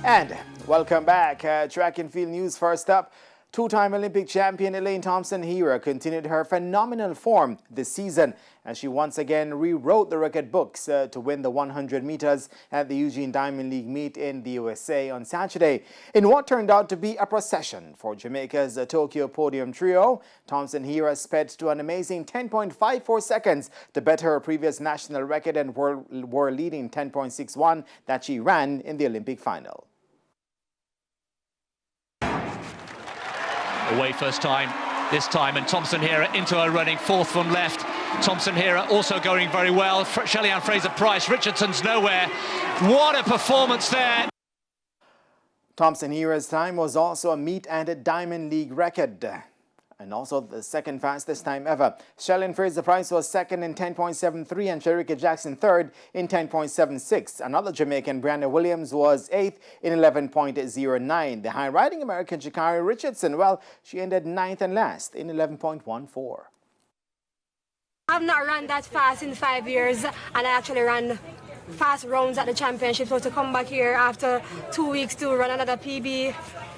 And welcome back. Track and field news first up. Two-time Olympic champion Elaine Thompson-Herah continued her phenomenal form this season as she once again rewrote the record books to win the 100 meters at the Eugene Diamond League meet in the USA on Saturday. In what turned out to be a procession for Jamaica's Tokyo podium trio, Thompson-Herah sped to an amazing 10.54 seconds to better her previous national record and world-leading 10.61 that she ran in the Olympic final. Away first time, this time, and Thompson-Herah into her running, fourth from left. Thompson-Herah also going very well. Shelly-Ann Fraser-Pryce, Richardson's nowhere. What a performance there. Thompson-Herah's time was also a meet and a Diamond League record, and also the second fastest time ever. Shelly-Ann Fraser-Pryce was second in 10.73 and Shericka Jackson third in 10.76. Another Jamaican, Brianna Williams, was eighth in 11.09. The high-riding American Sha'Carri Richardson, well, she ended ninth and last in 11.14. I've not run that fast in 5 years, and I actually ran fast rounds at the championship. So to come back here after 2 weeks to run another PB,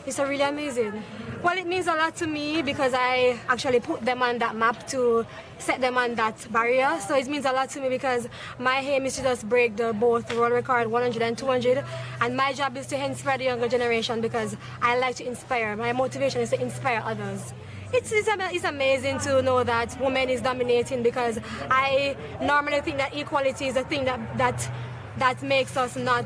it's really amazing. Well, it means a lot to me because I actually put them on that map to set them on that barrier. So it means a lot to me because my aim is to just break both world record 100 and 200. And my job is to inspire the younger generation because I like to inspire. My motivation is to inspire others. It's amazing to know that women is dominating because I normally think that equality is a thing that makes us not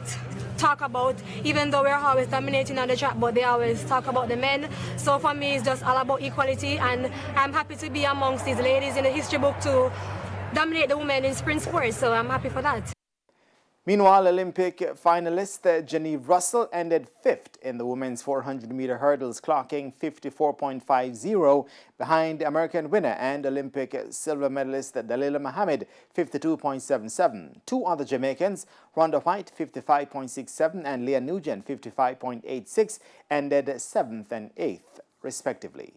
talk about, even though we're always dominating on the track, but they always talk about the men. So for me, it's just all about equality, and I'm happy to be amongst these ladies in the history book to dominate the women in sprint sports, so I'm happy for that. Meanwhile, Olympic finalist Janeve Russell ended fifth in the women's 400-meter hurdles, clocking 54.50 behind American winner and Olympic silver medalist Dalila Muhammad, 52.77. Two other Jamaicans, Rhonda White, 55.67, and Leah Nugent, 55.86, ended seventh and eighth, respectively.